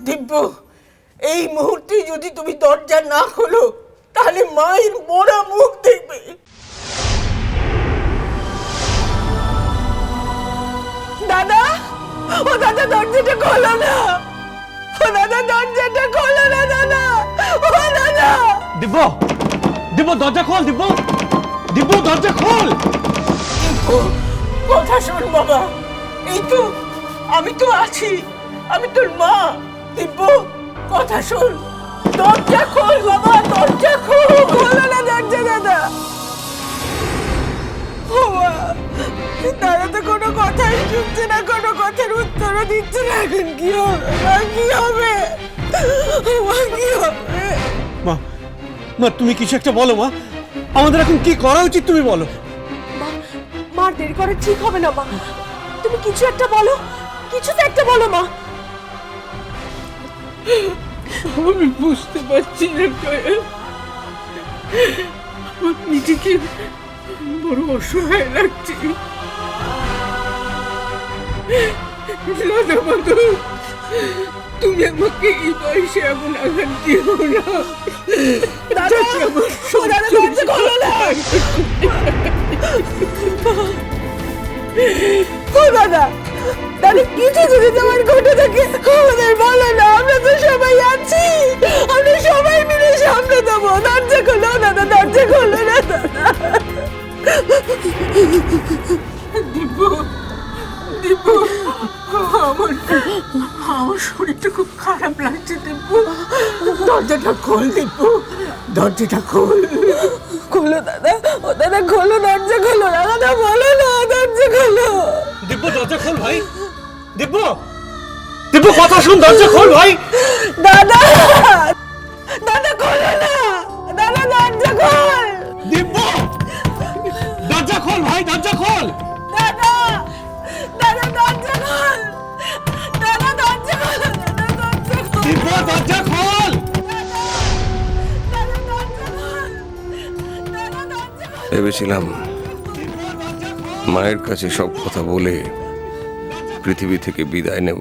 দিব্য, এই মুহূর্তে যদি তুমি দরজা না খোলো তাহলে মায়ের মরা মুখ দেখবে। দাদা, ও দাদা দরজাটা খোলো না, ও দাদা দরজাটা খোলো না, দাদা, ও দাদা। দিব্য, দিব্য দরজা খোল, দিব্য, দিব্য দরজা খোল। দিব্য, কথা শোন বাবা, এই তো আমি তো আছি, আমি তোর মা। দিব্য, কথা শোন, দরজা খোল বাবা, দরজা খোল। খোলো না দরজা দাদা। ও মা, দাদা তো কোনো কথাই শুনছে না, কোনো কথার উত্তরও দিচ্ছে না। এখন কি হবে মা, কি হবে মা, কি হবে? মা, মা তুমি কিছু একটা বলো মা, আমাদের এখন কি করা উচিত তুমি বলো। মার দেরি করে ঠিক হবে না মা, তুমি কিছু একটা বলো, কিছু তো একটা বলো মা। আমি বুঝতে পারছি না কায়াল, আমার নিজেকে বড় অসহায় লাগছে। রাধা মাধব, তুমি আমাকে এই বয়সে এমন আঘাত দিও না। দাদা, ও দাদা দরজা খোলো না। ও দাদা, তাহলে কিছু যদি তোমার ঘটে থাকে আমাদের বলো না, আমরা তো সবাই আছি, আমরা সবাই মিলে সামনে দেবো। দরজা খোলো দাদা, দরজা খোলো না দাদা। দিব্য, দিব্য, আমার শরীরটা খুব খারাপ লাগছে। দিব্য, দরজাটা খোল। দিব্য, দরজাটা খোল। খোলো দাদা, ও দাদা খোলো, দরজা খোলো না দাদা, বলো না, দরজা খোলো। দিব্য দরজা খোল ভাই, দিব্য, দিব্য কথা শুন, দরজা খোল ভাই। দাদা, দাদা খোলো না দাদা, দরজা খোল। দিব্য, দরজা খোল ভাই, দরজা খোল। দাদা, দাদা দরজা খোল, দাদা দরজা খোল, দাদা দরজা খোল। দিব্য দরজা খোল। ভেবেছিলাম মায়ের কাছে সব কথা বলে পৃথিবী থেকে বিদায় নেব,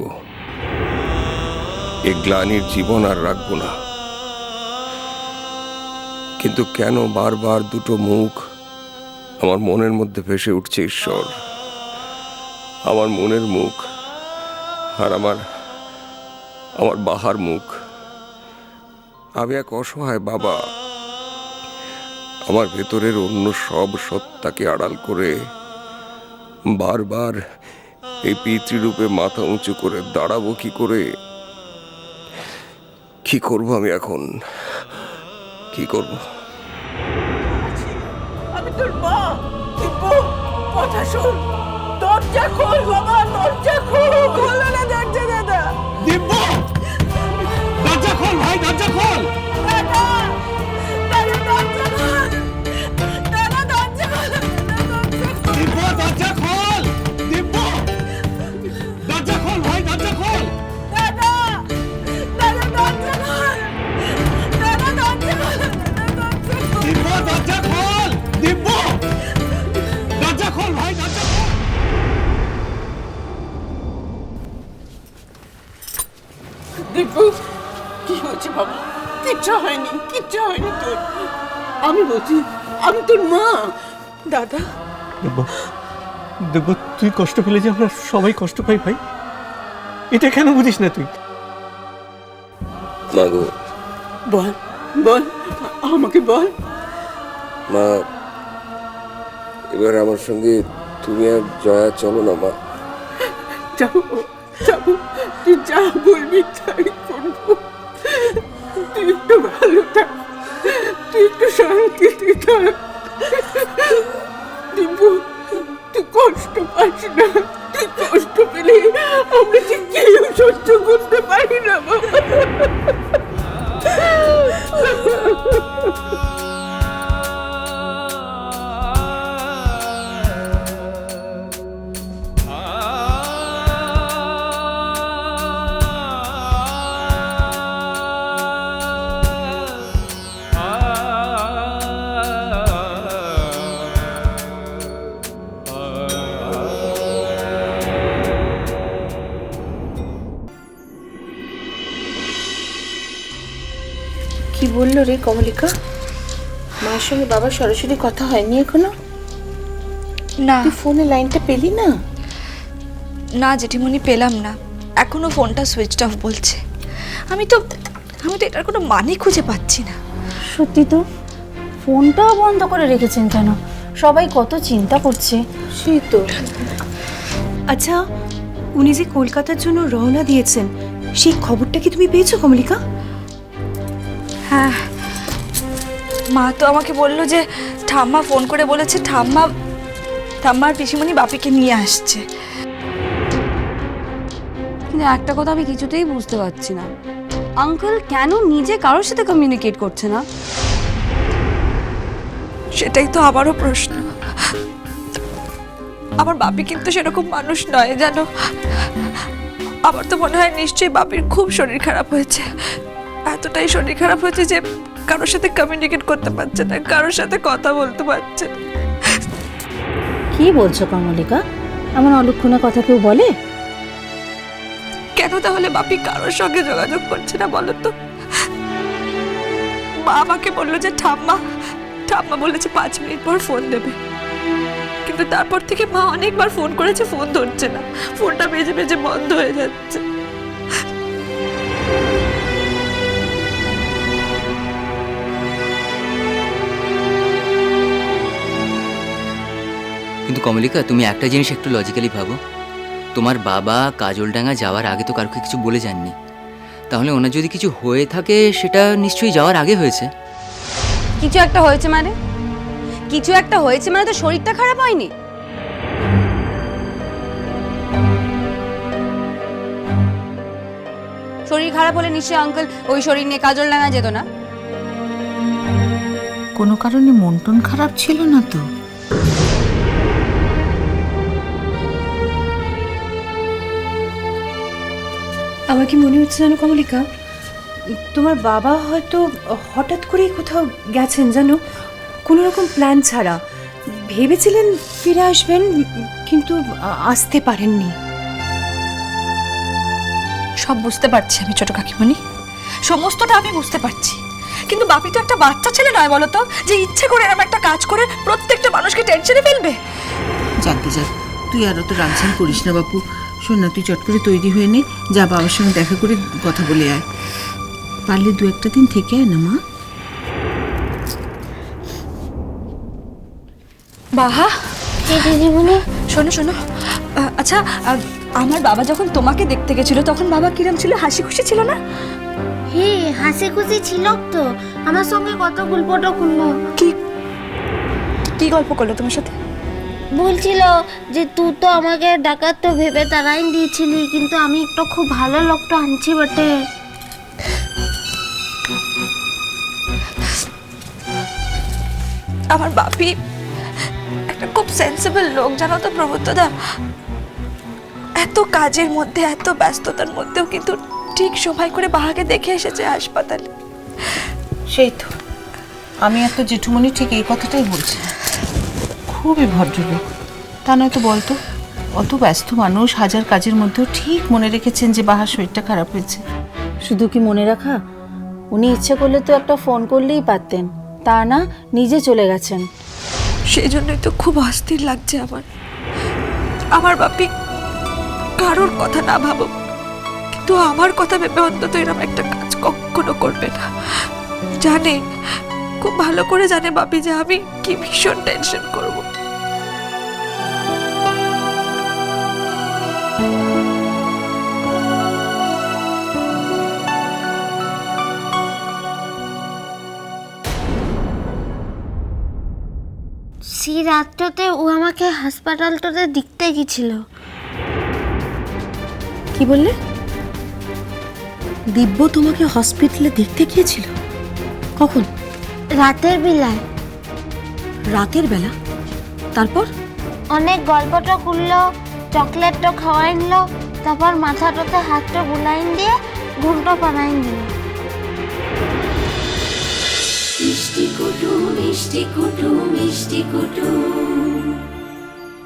এই গ্লানির জীবন আর রাখবো না। কিন্তু কেন বারবার দুটো মুখ আমার মনের মধ্যে ভেসে উঠছে, ঈশ্বর, আমার মনের মুখ আর আমার বাহার মুখ। আমি এক অসহায় বাবা, আমার ভেতরের অন্য সব সত্তাকে আড়াল করে বারবার এই পিতৃরূপে মাথা উঁচু করে দাঁড়াবো কি করে? কি করব আমি এখন, কি করব? আমি তোর মা। দিব্য, কথা শোন, দরজা খোল বাবা, দরজা খোল। খোলো না দরজা দাদা। দিব্য, দরজা খোল ভাই, দরজা খোল। দাদা, দাদা দরজা খোল, দাদা দরজা খোল, দাদা দরজা খোল। দিব্য দরজা খোল, দিব্য, দরজা খোল ভাই, দরজা খোল। দাদা, দাদা দরজা খোল, দাদা দরজা খোল, দাদা দরজা খোল। দিব্য দরজা খোল, দিব্য, দরজা খোল ভাই, দরজা খোল। দিব্য, কি হয়েছে বাবা? কিচ্ছু হয়নি, কিচ্ছু হয়নি তোর। আমি বলছি, আমি তোর মা। দাদা, দিব্য, দিব্য তুই কষ্ট পেলে যে আমরা সবাই কষ্ট পাই ভাই, এটা কেন বুঝিস না তুই? মা গো, বল, বল, আমাকে বল। মা, এবার আমার সঙ্গে তুমি আর জয়া চলো না মা। যাবো, যাবো, তুই যা বলবি তাই করবো। তুই একটু ভালো থাক, তুই একটু শান্তিতে থাক। দিব্য, তুই কষ্ট পাস না, তুই কষ্ট পেলে আমরা যে কেউ সহ্য করতে পারি না বাবা। কি বললো রে কমলিকা? মায়ের সঙ্গে বাবার সরাসরি কথা হয়নি এখনো? না তুই ফোনে লাইনটা পেলি না? না জেঠিমণি, পেলাম না, এখনো ফোনটা সুইচ অফ বলছে। আমি তো এটার কোনো মানে খুঁজে পাচ্ছি না। সত্যি তো, ফোনটাও বন্ধ করে রেখেছেন কেন? সবাই কত চিন্তা করছে। সেই তো। আচ্ছা, উনি যে কলকাতার জন্য রওনা দিয়েছেন সেই খবরটা কি তুমি পেয়েছো কমলিকা? হ্যাঁ, মা তো আমাকে বললো যে ঠাম্মা ফোন করে বলেছে ঠাম্মার পিসিমণি বাপিকে নিয়ে আসছে। কিন্তু একটা কথা আমি কিছুতেই বুঝতে পারছি না, আঙ্কেল কেন নিজে কারোর সাথে কমিউনিকেট করছে না? সেটাই তো আমারও প্রশ্ন। আমার বাপি কিন্তু সেরকম মানুষ নয় জানো। আমার তো মনে হয় নিশ্চয়ই বাপির খুব শরীর খারাপ হয়েছে, এতটাই শরীর খারাপ হয়েছে যে কারোর সাথে কমিউনিকেট করতে পারছে না, কারোর সাথে কথা বলতে পারছে না। কি বলছো কমলিকা? এমন অলক্ষণে কথা কেউ বলে? কেন তাহলে বাপি কারোর সঙ্গে যোগাযোগ করছে না বলো তো? মা আমাকে বললো যে ঠাম্মা বলেছে 5 মিনিট পর ফোন দেবে, কিন্তু তারপর থেকে মা অনেকবার ফোন করেছে, ফোন ধরছে না, ফোনটা বেজে বেজে বন্ধ হয়ে যাচ্ছে। কিন্তু কমলিকা, তুমি একটা জিনিস একটু লজিক্যালি ভাবো। তোমার বাবা কাজলডাঙ্গা যাওয়ার আগে তো কাউকে কিছু বলে যাননি, তাহলে ওনার যদি কিছু হয়ে থাকে সেটা নিশ্চয়ই যাওয়ার আগে হয়েছে। কিছু একটা হয়েছে মানে? কিছু একটা হয়েছে মানে তো শরীরটা খারাপ হয়নি। শরীর খারাপ হলে নিশ্চয়ই আঙ্কেল ওই শরীর নিয়ে কাজলডাঙ্গা যেত না। কোনো কারণে মন টন খারাপ ছিল না তো? আমার কি মনে হচ্ছে জানো কমলিকা, তোমার বাবা হয়তো হঠাৎ করেই কোথাও গেছেন জানো, কোনো রকম প্ল্যান ছাড়া। ভেবেছিলেন ফিরে আসবেন, কিন্তু আসতে পারেননি। সব বুঝতে পারছি আমি ছোট কাকিমণি, সমস্তটা আমি বুঝতে পারছি, কিন্তু বাপি তো একটা বাচ্চা ছেলে নয় বলো তো, যে ইচ্ছে করে এরকম একটা কাজ করে প্রত্যেকটা মানুষকে টেনশনে ফেলবে। যাকে যাক, তুই আর তো রামছান করিস না বাপু। শোন না, তুই চট করে তৈরি হয়ে নে, যা বাবার সঙ্গে দেখা করে কথা বলে আয়। পারলে 2-1 দিন থেকে আয় না মা। বাহা দিদিমণি, শোনো শোনো, আচ্ছা আমার বাবা যখন তোমাকে দেখতে গেছিল তখন বাবা কিরম ছিল? হাসি খুশি ছিল না? হে, হাসি খুশি ছিল তো, আমার সঙ্গে কত গল্পটা করলো। কি গল্প করলো তোমার সাথে? বলছিল যে তুই তো আমাকে ডাকাত তো ভেবে তারাই দিয়েছিলি, কিন্তু আমি একটা খুব ভালো লোকটা আনছি বটে। আমার বাপি একটা খুব সেন্সিবল লোক জানো তো প্রবুদ্ধদা। এত কাজের মধ্যে, এত ব্যস্ততার মধ্যেও কিন্তু ঠিক সময় করে বাহাকে দেখে এসেছে হাসপাতালে। সেই তো, আমি আর তো জেঠুমণি ঠিক এই কথাটাই বলছি। খুবই ভদ্রলোক, তা নয় তো বলতো। অত ব্যস্ত মানুষ, হাজার কাজের মধ্যেও ঠিক মনে রেখেছেন যে বাহার শরীরটা খারাপ হয়েছে। শুধু কি মনে রাখা, উনি ইচ্ছে করলে তো একটা ফোন করলেই পারতেন, তা না, নিজে চলে গেছেন। সেই জন্যই তো খুব অস্থির লাগছে আমার বাপি কারোর কথা না ভাবো, কিন্তু আমার কথা ভেবে অন্তত এরকম একটা কাজ কখনো করবে না। জানে, খুব ভালো করে জানে বাপি যে আমি কি ভীষণ টেনশন করব। সেই রাতটাতে ও আমাকে হাসপাতালটাতে দেখতে গেছিল। কি বললে? দিব্য তোমাকে হসপিটালে দেখতে গিয়েছিল? কখন? রাতের বেলায়। রাতের বেলা? তারপর? অনেক গল্পটা করলো, চকলেটটা খাওয়াই নিলো, তারপর মাথাটাতে হাতটা বুলাইন দিয়ে ঘুমটা পাড়াইন দিল। মিষ্টি কুটু মিষ্টি কুটু মিষ্টি কুটু।